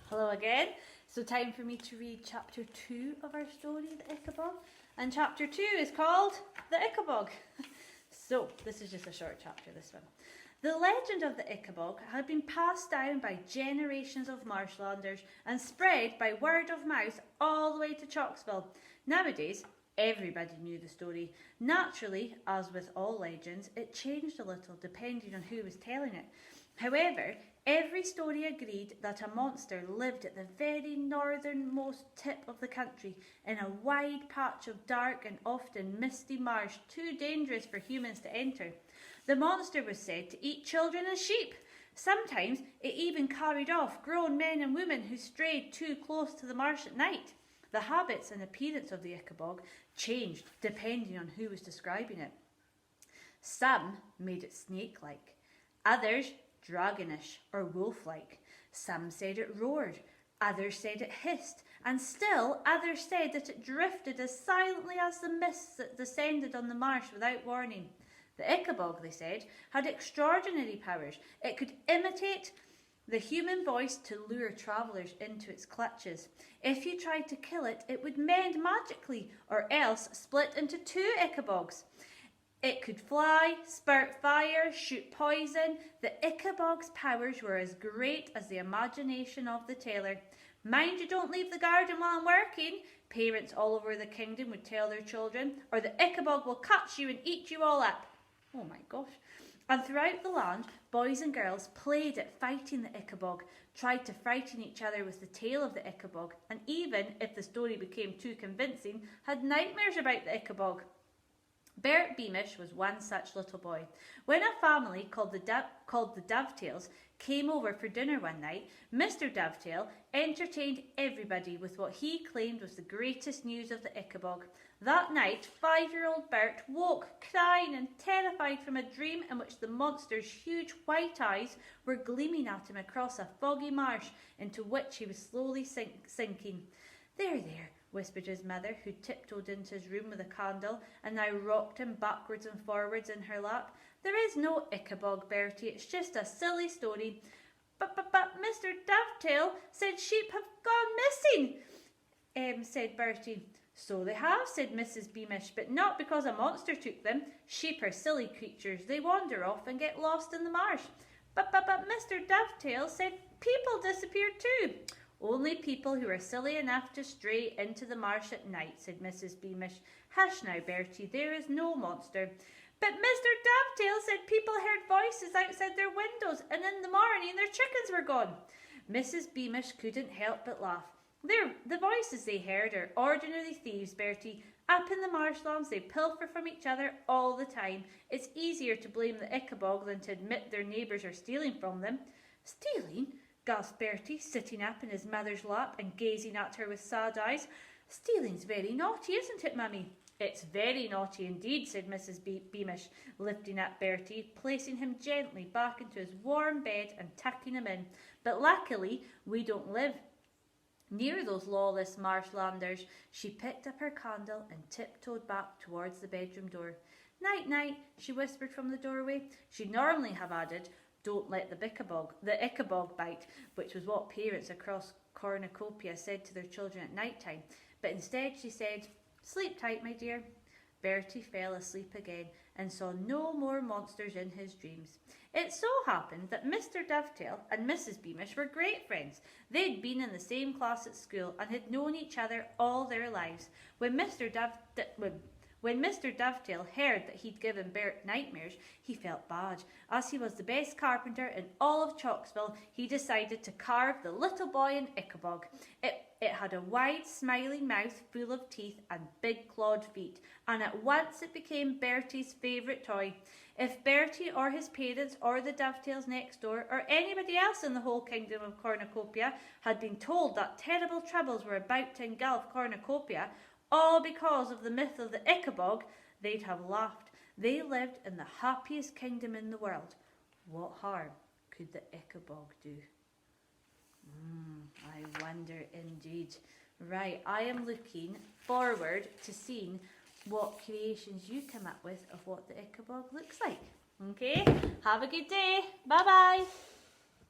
Hello again. So time for me to read chapter 2 of our story, the Ickabog. And chapter 2 is called the Ickabog. So this is just a short chapter, this one. The legend of the Ickabog had been passed down by generations of marshlanders and spread by word of mouth all the way to Chalksville. Nowadays, everybody knew the story. Naturally, as with all legends, it changed a little depending on who was telling it. However, every story agreed that a monster lived at the very northernmost tip of the country, in a wide patch of dark and often misty marsh too dangerous for humans to enter. The monster was said to eat children and sheep. Sometimes it even carried off grown men and women who strayed too close to the marsh at night. The habits and appearance of the Ickabog changed depending on who was describing it. Some made it snake-like, others dragonish or wolf-like. Some said it roared, others said it hissed, and still others said that it drifted as silently as the mists that descended on the marsh without warning. The Ickabog, they said, had extraordinary powers. It could imitate the human voice to lure travellers into its clutches. If you tried to kill it, it would mend magically, or else split into two Ickabogs. It could fly, spurt fire, shoot poison. The Ickabog's powers were as great as the imagination of the teller. Mind you don't leave the garden while I'm working, parents all over the kingdom would tell their children, or the Ickabog will catch you and eat you all up. Oh my gosh. And throughout the land, boys and girls played at fighting the Ickabog, tried to frighten each other with the tale of the Ickabog, and even, if the story became too convincing, had nightmares about the Ickabog. Bert Beamish was one such little boy. When a family called the Dovetails came over for dinner one night, Mr. Dovetail entertained everybody with what he claimed was the greatest news of the Ickabog. That night, 5-year-old Bert woke crying and terrified from a dream in which the monster's huge white eyes were gleaming at him across a foggy marsh into which he was slowly sinking. There, whispered his mother, who tiptoed into his room with a candle and now rocked him backwards and forwards in her lap. There is no Ickabog, Bertie, it's just a silly story. But Mr. Dovetail said sheep have gone missing, said Bertie. So they have, said Mrs. Beamish, but not because a monster took them. Sheep are silly creatures. They wander off and get lost in the marsh. But Mr. Dovetail said people disappeared too. Only people who are silly enough to stray into the marsh at night, said Mrs. Beamish. Hush now, Bertie, there is no monster. But Mr. Dovetail said people heard voices outside their windows, and in the morning their chickens were gone. Mrs. Beamish couldn't help but laugh. The voices they heard are ordinary thieves, Bertie. Up in the marshlands they pilfer from each other all the time. It's easier to blame the Ickabog than to admit their neighbours are stealing from them. Stealing? Gasped Bertie, sitting up in his mother's lap and gazing at her with sad eyes. Stealing's very naughty, isn't it, Mummy? It's very naughty indeed, said Mrs. Beamish, lifting up Bertie, placing him gently back into his warm bed and tucking him in. But luckily we don't live near those lawless marshlanders. She picked up her candle and tiptoed back towards the bedroom door. Night, night, she whispered from the doorway. She'd normally have added, don't let the Ickabog bite, which was what parents across Cornucopia said to their children at night time. But instead she said, sleep tight, my dear. Bertie fell asleep again and saw no more monsters in his dreams. It so happened that Mr. Dovetail and Mrs. Beamish were great friends. They'd been in the same class at school and had known each other all their lives. When Mr. Dovetail heard that he'd given Bert nightmares, he felt bad. As he was the best carpenter in all of Chalksville, he decided to carve the little boy an Ickabog. It had a wide, smiling mouth full of teeth and big clawed feet, and at once it became Bertie's favourite toy. If Bertie or his parents or the Dovetails next door or anybody else in the whole kingdom of Cornucopia had been told that terrible troubles were about to engulf Cornucopia, all because of the myth of the Ickabog, they'd have laughed. They lived in the happiest kingdom in the world. What harm could the Ickabog do? I wonder indeed. Right, I am looking forward to seeing what creations you come up with of what the Ickabog looks like. Okay, have a good day. Bye-bye.